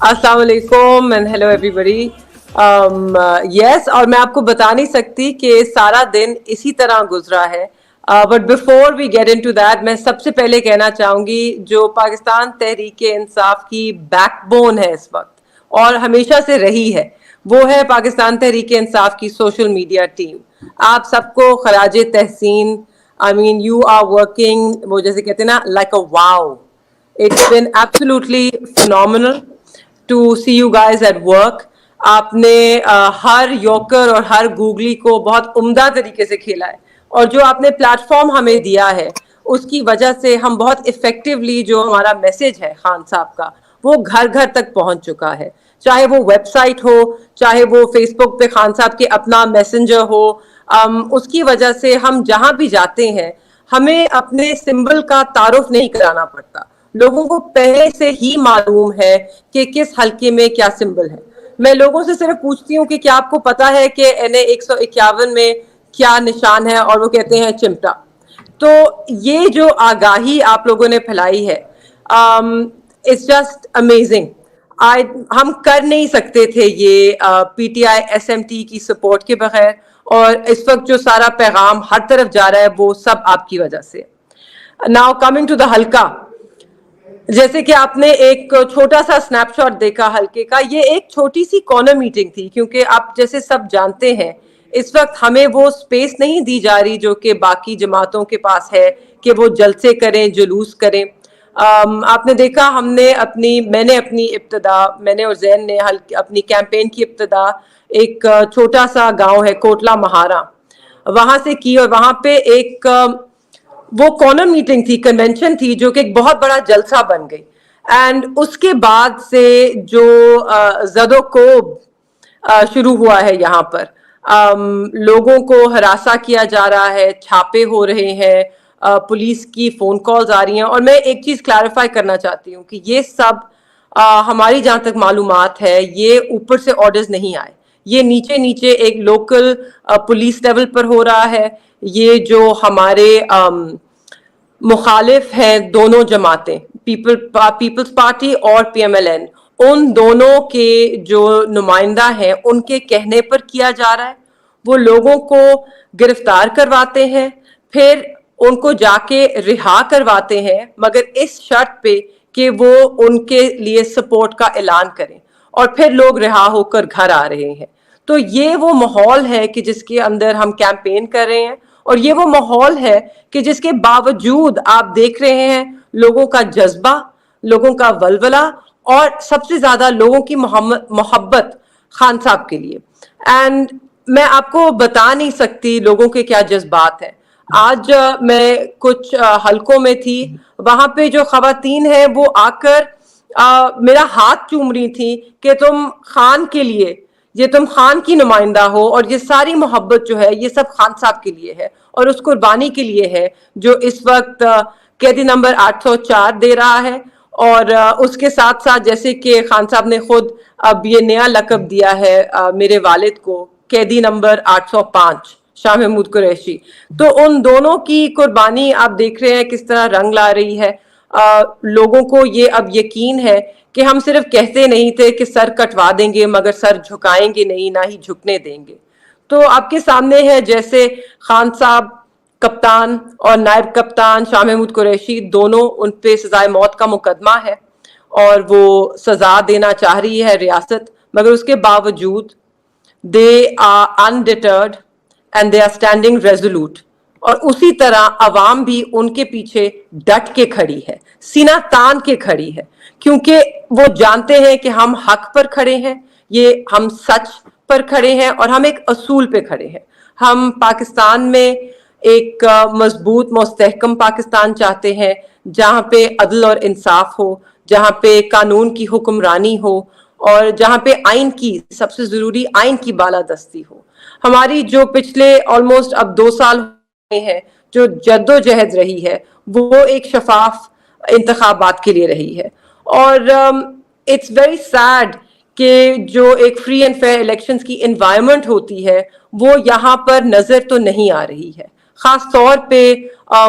السلام علیکم and hello every بڈی. یس، اور میں آپ کو بتا نہیں سکتی کہ سارا دن اسی طرح گزرا ہے. But before we get into that دیٹ، میں سب سے پہلے کہنا چاہوں گی جو پاکستان تحریک انصاف کی بیک بون ہے اس وقت اور ہمیشہ سے رہی ہے، وہ ہے پاکستان تحریک انصاف کی سوشل میڈیا ٹیم. آپ سب کو خراج تحسین. آئی مین یو آر ورکنگ، وہ جیسے کہتے ہیں نا، like a wow. It's been absolutely phenomenal to see you guys at work. آپ نے ہر یوکر اور ہر گوگلی کو بہت عمدہ طریقے سے کھیلا ہے، اور جو آپ نے پلیٹ فارم ہمیں دیا ہے اس کی وجہ سے ہم بہت افیکٹولی جو ہمارا میسج ہے خان صاحب کا، وہ گھر گھر تک پہنچ چکا ہے. چاہے وہ ویب سائٹ ہو، چاہے وہ فیس بک پہ خان صاحب کے اپنا میسنجر ہو، اس کی وجہ سے ہم جہاں بھی جاتے ہیں ہمیں اپنے سمبل کا تعارف نہیں کرانا پڑتا. لوگوں کو پہلے سے ہی معلوم ہے کہ کس حلقے میں کیا سمبل ہے. میں لوگوں سے صرف پوچھتی ہوں کہ کیا آپ کو پتا ہے کہ NA 151 میں کیا نشان ہے، اور وہ کہتے ہیں چمٹا. تو یہ جو آگاہی آپ لوگوں نے پھیلائی ہے، اٹس جسٹ امیزنگ. ہم کر نہیں سکتے تھے یہ PTI SMT کی سپورٹ کے بغیر، اور اس وقت جو سارا پیغام ہر طرف جا رہا ہے وہ سب آپ کی وجہ سے. ناؤ کمنگ ٹو دا حلقہ، جیسے کہ آپ نے ایک چھوٹا سا سنیپ شاٹ دیکھا حلقے کا، یہ ایک چھوٹی سی کارنر میٹنگ تھی، کیونکہ آپ جیسے سب جانتے ہیں اس وقت ہمیں وہ سپیس نہیں دی جا رہی جو کہ باقی جماعتوں کے پاس ہے کہ وہ جلسے کریں، جلوس کریں. آپ نے دیکھا میں نے اپنی ابتدا، میں نے اور زین نے اپنی کیمپین کی ابتدا ایک چھوٹا سا گاؤں ہے کوٹلا مہارا، وہاں سے کی، اور وہاں پہ ایک وہ کارنر میٹنگ تھی، کنونشن تھی، جو کہ ایک بہت بڑا جلسہ بن گئی. اینڈ اس کے بعد سے جو زد و کوب شروع ہوا ہے یہاں پر، لوگوں کو ہراساں کیا جا رہا ہے، چھاپے ہو رہے ہیں، پولیس کی فون کالز آ رہی ہیں. اور میں ایک چیز کلیریفائی کرنا چاہتی ہوں کہ یہ سب ہماری جہاں تک معلومات ہے یہ اوپر سے آرڈرز نہیں آئے، یہ نیچے نیچے ایک لوکل پولیس لیول پر ہو رہا ہے. یہ جو ہمارے مخالف ہیں دونوں جماعتیں، پیپلز پارٹی اور PMLN، ان دونوں کے جو نمائندہ ہیں ان کے کہنے پر کیا جا رہا ہے. وہ لوگوں کو گرفتار کرواتے ہیں، پھر ان کو جا کے رہا کرواتے ہیں، مگر اس شرط پہ کہ وہ ان کے لیے سپورٹ کا اعلان کریں، اور پھر لوگ رہا ہو کر گھر آ رہے ہیں. تو یہ وہ ماحول ہے کہ جس کے اندر ہم کیمپین کر رہے ہیں، اور یہ وہ ماحول ہے کہ جس کے باوجود آپ دیکھ رہے ہیں لوگوں کا جذبہ، لوگوں کا ولولہ، اور سب سے زیادہ لوگوں کی محبت خان صاحب کے لیے. اینڈ میں آپ کو بتا نہیں سکتی لوگوں کے کیا جذبات ہیں. آج میں کچھ حلقوں میں تھی، وہاں پہ جو خواتین ہیں وہ آ کر میرا ہاتھ چوم رہی تھی کہ تم خان کے لیے، یہ تم خان کی نمائندہ ہو، اور یہ ساری محبت جو ہے یہ سب خان صاحب کے لیے ہے، اور اس قربانی کے لیے ہے جو اس وقت قیدی نمبر 804 دے رہا ہے. اور اس کے ساتھ ساتھ جیسے کہ خان صاحب نے خود اب یہ نیا لقب دیا ہے میرے والد کو، قیدی نمبر 805 شاہ محمود قریشی. تو ان دونوں کی قربانی آپ دیکھ رہے ہیں کس طرح رنگ لا رہی ہے. لوگوں کو یہ اب یقین ہے کہ ہم صرف کہتے نہیں تھے کہ سر کٹوا دیں گے، مگر سر جھکائیں گے نہیں، نہ ہی جھکنے دیں گے. تو آپ کے سامنے ہے جیسے خان صاحب کپتان اور نائب کپتان شاہ محمود قریشی دونوں، ان پہ سزائے موت کا مقدمہ ہے، اور وہ سزا دینا چاہ رہی ہے ریاست، مگر اس کے باوجود they are undeterred and they are standing resolute. اور اسی طرح عوام بھی ان کے پیچھے ڈٹ کے کھڑی ہے، سینہ تان کے کھڑی ہے، کیونکہ وہ جانتے ہیں کہ ہم حق پر کھڑے ہیں، یہ ہم سچ پر کھڑے ہیں، اور ہم ایک اصول پہ کھڑے ہیں. ہم پاکستان میں ایک مضبوط مستحکم پاکستان چاہتے ہیں، جہاں پہ عدل اور انصاف ہو، جہاں پہ قانون کی حکمرانی ہو، اور جہاں پہ آئین کی، سب سے ضروری آئین کی بالادستی ہو. ہماری جو پچھلے آلموسٹ اب 2 سال ہوئے ہیں جو جد و جہد رہی ہے، وہ ایک شفاف انتخابات کے لیے رہی ہے. اور اٹس ویری سیڈ کہ جو ایک فری اینڈ فیئر الیکشنز کی انوائرمنٹ ہوتی ہے وہ یہاں پر نظر تو نہیں آ رہی ہے. خاص طور پہ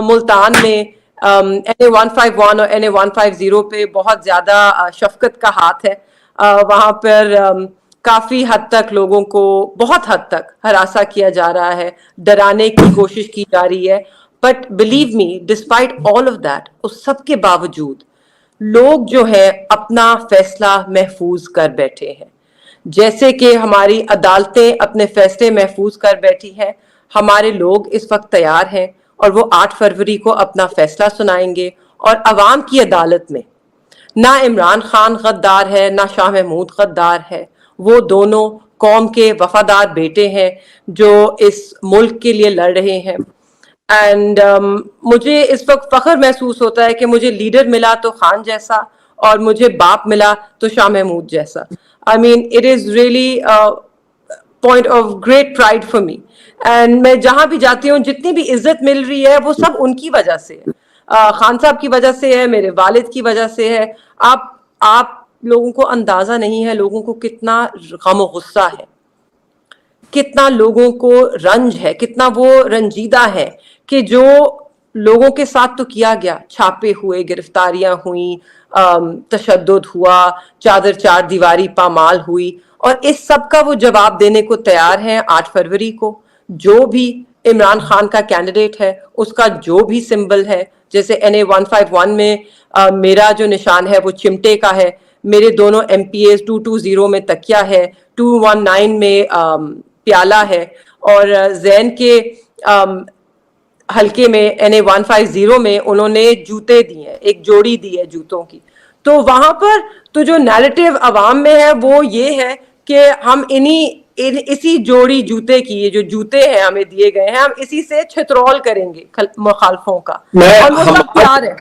ملتان میں NA 151 اور NA 150 پہ بہت زیادہ شفقت کا ہاتھ ہے. وہاں پر کافی حد تک لوگوں کو بہت حد تک ہراساں کیا جا رہا ہے, ڈرانے کی کوشش کی جا رہی ہے. But believe me, despite all of that, اس سب کے باوجود لوگ جو ہے اپنا فیصلہ محفوظ کر بیٹھے ہیں. جیسے کہ ہماری عدالتیں اپنے فیصلے محفوظ کر بیٹھی ہیں, ہمارے لوگ اس وقت تیار ہیں اور وہ 8 فروری کو اپنا فیصلہ سنائیں گے. اور عوام کی عدالت میں نہ عمران خان غدار ہے نہ شاہ محمود غدار ہے, وہ دونوں قوم کے وفادار بیٹے ہیں جو اس ملک کے لیے لڑ رہے ہیں. اینڈ مجھے اس وقت فخر محسوس ہوتا ہے کہ مجھے لیڈر ملا تو خان جیسا, اور مجھے باپ ملا تو شاہ محمود جیسا. I mean, it is really a point of great pride for me. And میں جہاں بھی جاتی ہوں جتنی بھی عزت مل رہی ہے وہ سب ان کی وجہ سے ہے, خان صاحب کی وجہ سے ہے, میرے والد کی وجہ سے ہے. آپ لوگوں کو اندازہ نہیں ہے لوگوں کو کتنا غم و غصہ ہے, کتنا لوگوں کو رنج ہے, کتنا وہ رنجیدہ ہے کہ جو لوگوں کے ساتھ تو کیا گیا, چھاپے ہوئے, گرفتاریاں ہوئیں, تشدد ہوا, چادر چار دیواری پامال ہوئی, اور اس سب کا وہ جواب دینے کو تیار ہیں 8 فروری کو. جو بھی عمران خان کا کینڈیڈیٹ ہے اس کا جو بھی سمبل ہے, جیسے NA151 میں میرا جو نشان ہے وہ چمٹے کا ہے, میرے دونوں MPAs 220 میں تکیہ ہے, 219 میں پیالہ ہے, اور زین کے حلقے میں NA150 میں انہوں نے جوتے دیے ہیں, ایک جوڑی دی ہے جوتوں کی. تو وہاں پر تو جو نیریٹو عوام میں ہے وہ یہ ہے کہ ہم اسی جوڑی جوتے کی, یہ جو جوتے ہیں ہمیں دیے گئے ہیں, ہم اسی سے چھترول کریں گے مخالفوں کا, اور وہ سب تیار ہے.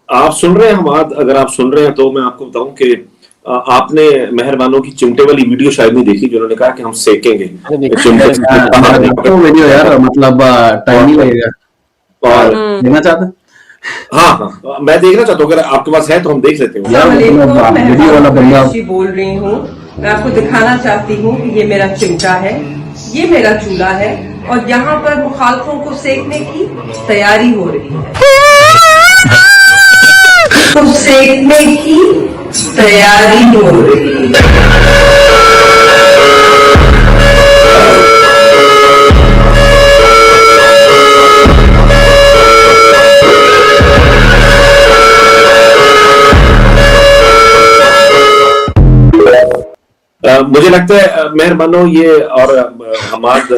آپ سن رہے ہیں حماد, اگر آپ سن رہے ہیں تو میں آپ کو بتاؤں کہ آپ نے مہربانوں کی چمٹے والی ویڈیو شاید نہیں دیکھی جنہوں نے کہا کہ ہم سیکیں گے ویڈیو یار, مطلب ٹائم نہیں لگے گا. اور دیکھنا چاہتے ہیں؟ ہاں میں دیکھنا چاہتا ہوں, اگر آپ کے پاس ہے تو ہم دیکھ لیتے ہیں. میں بول رہی ہوں, میں آپ کو دکھانا چاہتی ہوں کہ یہ میرا چمٹا ہے, یہ میرا چولہا ہے, اور یہاں پر مخالفوں کو سیکنے کی تیاری ہو رہی ہے, سیکنے کی تیاری ہو رہی ہے. مجھے لگتا ہے مہربانوں یہ, اور Hammad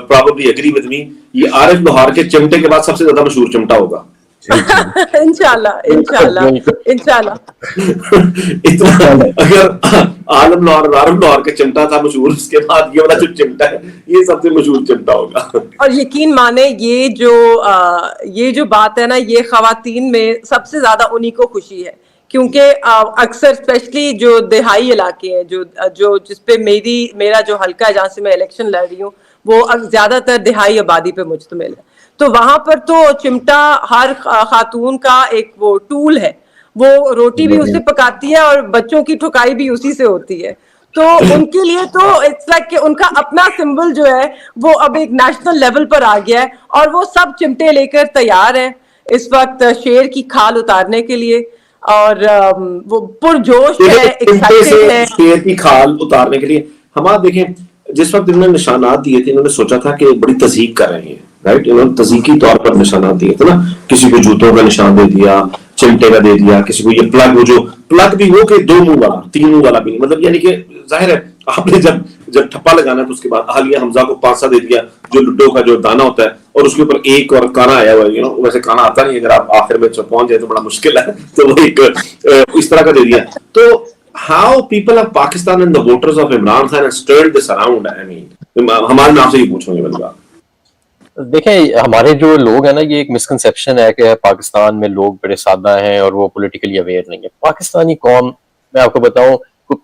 probably agree with me, یہ عارف لوہار کے چمٹے کے بعد سب سے زیادہ مشہور چمٹا ہوگا انشاءاللہ. اگر عالم لوہار کے چمٹا تھا مشہور, اس کے بعد یہ والا جو چمٹا ہے یہ سب سے مشہور چمٹا ہوگا. اور یقین مانے یہ جو بات ہے نا, یہ خواتین میں سب سے زیادہ انہی کو خوشی ہے, کیونکہ اکثر اسپیشلی جو دیہائی علاقے ہیں, جو جس پہ میرا جو حلقہ ہے جہاں سے میں الیکشن لڑ رہی ہوں وہ زیادہ تر دیہائی آبادی پہ مشتمل ہے. تو وہاں پر تو چمٹا ہر خاتون کا ایک وہ ٹول ہے, وہ روٹی بھی اس سے پکاتی ہے اور بچوں کی ٹھکائی بھی اسی سے ہوتی ہے. تو ان کے لیے تو اٹس لائک کہ ان کا اپنا سمبل جو ہے وہ اب ایک نیشنل لیول پر آ گیا ہے, اور وہ سب چمٹے لے کر تیار ہیں اس وقت شیر کی کھال اتارنے کے لیے, اور وہ پرجوش ہے, ایکسائٹڈ ہے شیر کی کھال اتارنے کے لیے. ہمارا دیکھیں جس وقت انہوں نے نشانات دیے تھے, انہوں نے سوچا تھا کہ بڑی تضحیق کر رہے ہیں, رائٹ, انہوں نے تضحیقی طور پر نشانات دیے تھے نا, کسی کو جوتوں کا نشان دے دیا, چمٹے کا دے دیا, کسی کو یہ پلگ, وہ جو پلگ بھی وہ کہ 2 منہ والا 3 منہ والا بھی نہیں, مطلب یعنی کہ ظاہر ہے آپ نے جب ٹھپا لگانا ہے تو اس کے بعد اہلیہ حمزہ کو 5 دے دیا, جو لڈو کا جو دانا ہوتا ہے, اور اس کے اوپر ایک اور کانا آیا ہوا ہے, ویسے کانا آتا نہیں, اگر آپ آخر میں پہنچ جائے تو بڑا مشکل ہے, تو وہ ایک اس طرح کا دے دیا. تو how people of Pakistan and the voters of Imran Khan have stirred this around, I mean, ہمارے نام سے ہی پوچھوں گے بندہ. دیکھیں ہمارے جو لوگ ہیں نا, یہ ایک مسکنسیپشن ہے کہ پاکستان میں لوگ بڑے سادہ ہیں اور وہ پولیٹیکلی اویئر نہیں ہے. پاکستانی قوم, میں آپ کو بتاؤں,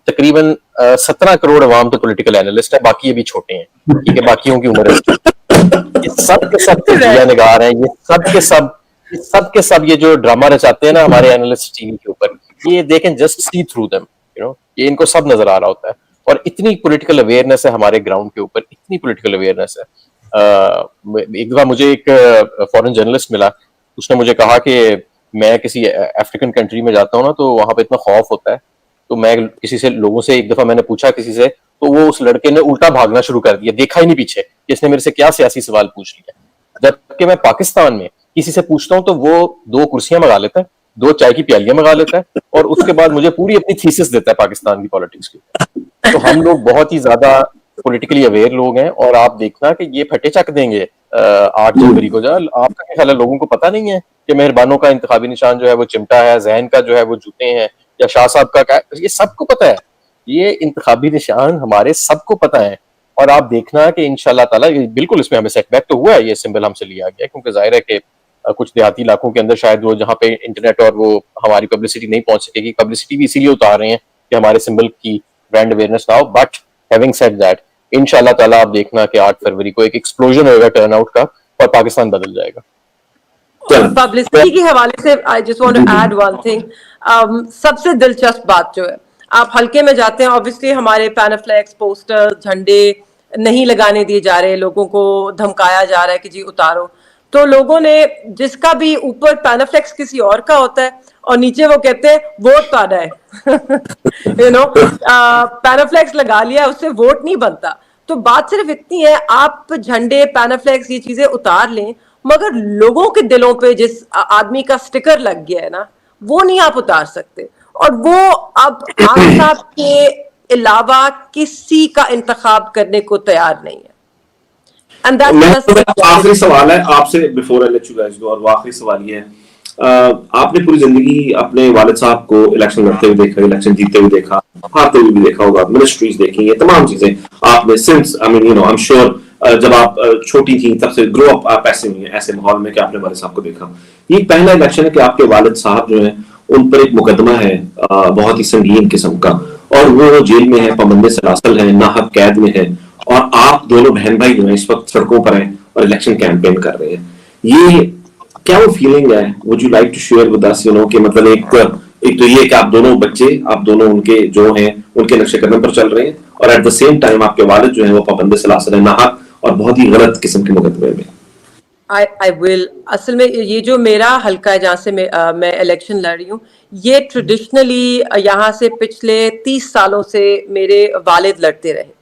تقریباً 17 کروڑ عوام تو پولیٹیکل اینالسٹ ہے, باقی ابھی چھوٹے ہیں کیونکہ باقیوں کی عمر ہے. یہ سب کے سب تجزیہ نگار ہیں, یہ سب کے سب یہ جو ڈرامہ رچاتے ہیں نا ہمارے اینالسٹ ٹی وی کے اوپر, یہ دیکھیں جسٹ سی تھرو دیم, یہ ان کو سب نظر آ رہا ہوتا ہے. اور اتنی پولیٹیکل اویئرنیس ہے ہمارے گراؤنڈ کے اوپر, اتنی پولیٹیکل اویئرنیس ہے. ایک دفعہ مجھے ایک فورن جرنلسٹ ملا, اس نے مجھے کہا کہ میں کسی افریقن کنٹری میں جاتا ہوں نا تو وہاں پہ اتنا خوف ہوتا ہے تو میں کسی سے لوگوں سے ایک دفعہ میں نے پوچھا کسی سے, تو وہ اس لڑکے نے الٹا بھاگنا شروع کر دیا, دیکھا ہی نہیں پیچھے کہ اس نے میرے سے کیا سیاسی سوال پوچھ لیا. جبکہ میں پاکستان میں کسی سے پوچھتا ہوں تو وہ 2 کرسیاں منگا لیتا ہے, 2 چائے کی پیالیاں منگا لیتا ہے, اور اس کے بعد مجھے پوری اپنی تھیسس دیتا ہے پاکستان کی پالیٹکس کی. تو ہم لوگ بہت ہی زیادہ پولیٹیکلی اویئر لوگ ہیں, اور آپ دیکھنا کہ یہ پھٹے چک دیں گے 8 جنوری کو. آپ کا خیال ہے لوگوں کو پتہ نہیں ہے کہ مہربانوں کا انتخابی نشان جو ہے وہ چمٹا ہے, ذہن کا جو ہے وہ جوتے ہیں, یا شاہ صاحب کا, یہ سب کو پتہ ہے. یہ انتخابی نشان ہمارے سب کو پتہ ہے. اور آپ دیکھنا کہ انشاءاللہ تعالی بالکل اس میں ہمیں سیٹ بیک تو ہوا ہے, یہ سمبل ہم سے لیا گیا, کیونکہ ظاہر ہے کہ کچھ دیہاتی علاقوں کے اندر شاید وہ جہاں پہ انٹرنیٹ اور وہ ہماری پبلسٹی نہیں پہنچ سکے گی, پبلسٹی بھی اسی لیے اتار رہے ہیں کہ ہمارے سمبل کی برانڈ اویئرنس نہ ہو. بٹ ہیونگ سیڈ دیٹ, انشاءاللہ تعالی آپ دیکھنا کہ 8 فروری کو ایک ایکسپلوژن ہوگا ٹرن آؤٹ کا, اور پاکستان بدل جائے گا. پبلسٹی کے حوالے سے I just want to add one thing. سب سے دلچسپ بات جو ہے, آپ حلقے میں جاتے ہیں, obviously ہمارے پینفلیکس, پوسٹر, جھنڈے نہیں لگانے دیے جا رہے, لوگوں کو دھمکایا جا رہا ہے کہ جی اتارو. تو لوگوں نے جس کا بھی اوپر پینفلیکس کسی اور کا ہوتا ہے اور نیچے وہ کہتے ہیں ووٹ پانا ہے, یو نو, پینفلیکس لگا لیا, اس سے ووٹ نہیں بنتا. تو بات صرف اتنی ہے, آپ جھنڈے, پینفلیکس, یہ چیزیں اتار لیں, مگر لوگوں کے دلوں پہ جس آدمی کا سٹیکر لگ گیا ہے نا, وہ نہیں آپ اتار سکتے. اور وہ اب خان صاحب کے علاوہ کسی کا انتخاب کرنے کو تیار نہیں ہے. آخری سوال ہے آپ سے before I let you guys go, اور وہ آخری سوال یہ ہے, آپ نے پوری زندگی اپنے والد صاحب کو الیکشن لڑتے ہوئے دیکھا, الیکشن جیتتے ہوئے دیکھا, ہارتے ہوئے بھی دیکھا ہوگا, منسٹریز دیکھی, یہ تمام چیزیں آپ نے since I mean you know I'm sure جب آپ چھوٹی تھیں تب سے گرو اپ آپ ایسے ہوئی ہیں, ایسے ماحول میں کہ آپ نے والد صاحب کو دیکھا. یہ پہلا الیکشن ہے کہ آپ کے والد صاحب جو ہیں ان پر ایک مقدمہ ہے بہت ہی سنگین قسم کا, اور وہ جیل میں ہے, پابند سلاسل ہے, ناحق قید میں ہے, اور آپ دونوں بہن بھائی جو ہیں اس وقت سڑکوں پر ہیں اور الیکشن کیمپین کر رہے ہیں. یہ کیا وہ فیلنگ ہے, would you like to share with us, you know, کہ مطلب ایک تو یہ کہ آپ دونوں بچے, آپ دونوں ان کے جو ہیں ان کے نقش قدم پر چل رہے ہیں, اور ایٹ دا سیم ٹائم آپ کے والد جو ہیں وہ پابند سلاسل ہیں, ناحق اور بہت ہی غلط قسم کے مقدمے میں. I will. اصل میں یہ جو میرا حلقہ ہے جہاں سے میں الیکشن لڑ رہی ہوں, یہ ٹریڈیشنلی یہاں سے پچھلے 30 سالوں سے میرے والد لڑتے رہے.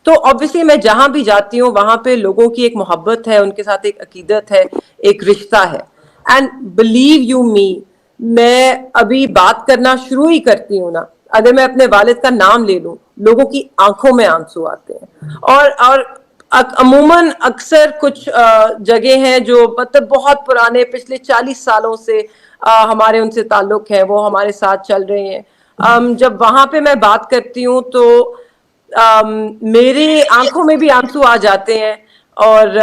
تو obviously میں جہاں بھی جاتی ہوں وہاں پہ لوگوں کی ایک محبت ہے, ان کے ساتھ ایک عقیدت ہے, ایک رشتہ ہے. اینڈ بلیو یو می, میں ابھی بات کرنا شروع ہی کرتی ہوں نا, اگر میں اپنے والد کا نام لے لوں, لوگوں کی آنکھوں میں آنسو آتے ہیں. اور عموماً اکثر کچھ جگہ ہیں جو مطلب بہت پرانے, پچھلے 40 سالوں سے ہمارے ان سے تعلق ہے, وہ ہمارے ساتھ چل رہے ہیں. جب وہاں پہ میں بات کرتی ہوں تو میری آنکھوں میں بھی آنسو آ جاتے ہیں. اور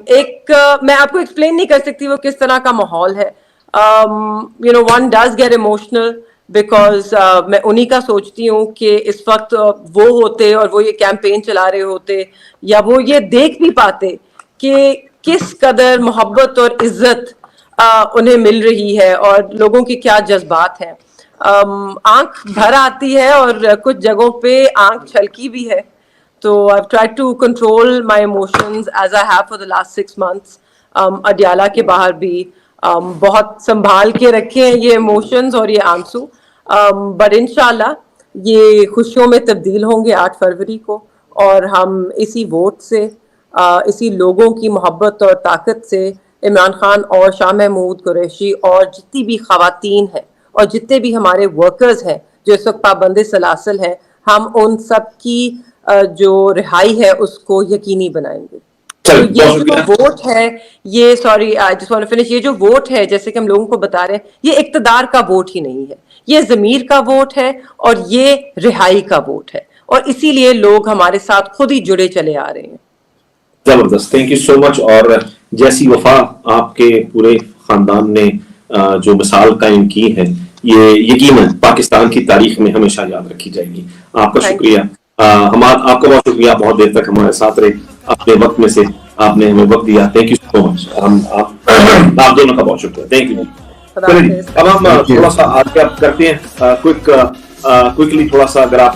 ایک میں آپ کو ایکسپلین نہیں کر سکتی وہ کس طرح کا ماحول ہے. You know, one does get emotional because میں انہی کا سوچتی ہوں کہ اس وقت وہ ہوتے اور وہ یہ کیمپین چلا رہے ہوتے, یا وہ یہ دیکھ بھی پاتے کہ کس قدر محبت اور عزت انہیں مل رہی ہے اور لوگوں کی کیا جذبات ہیں. آنکھ بھر آتی ہے اور کچھ جگہوں پہ آنکھ چھلکی بھی ہے. تو I've tried to control my emotions as I have for the last 6 months. Adiala کے باہر بھی بہت سنبھال کے رکھے ہیں یہ ایموشنز اور یہ آنسو, بٹ انشاءاللہ یہ خوشیوں میں تبدیل ہوں گے 8 فروری کو, اور ہم اسی ووٹ سے, اسی لوگوں کی محبت اور طاقت سے عمران خان اور شاہ محمود قریشی اور جتنی بھی خواتین ہیں اور جتنے بھی ہمارے ورکرز ہیں جو اس وقت پابند سلاسل ہیں, ہم ان سب کی جو رہائی ہے اس کو یقینی بنائیں گے. تو یہ جو ووٹ ہے, یہ sorry I just want to finish, یہ جو ووٹ ہے جیسے کہ ہم لوگوں کو بتا رہے ہیں, یہ اقتدار کا ووٹ ہی نہیں ہے, یہ ضمیر کا ووٹ ہے اور یہ رہائی کا ووٹ ہے, اور اسی لیے لوگ ہمارے ساتھ خود ہی جڑے چلے آ رہے ہیں. زبردست, تھینک یو سو مچ. اور جیسی وفا آپ کے پورے خاندان نے جو مثال قائم کی ہے, یہ یقیناً پاکستان کی تاریخ میں ہمیشہ یاد رکھی جائے گی. آپ کا شکریہ, آپ کا بہت شکریہ, بہت دیر تک ہمارے ساتھ رہے, اپنے وقت میں سے آپ نے ہمیں وقت دیا. تھینک یو سو مچ. آپ دونوں کا بہت شکریہ. Thank you. اب ہم تھوڑا سا آگے کرتے ہیں, کوئکلی تھوڑا سا اگر آپ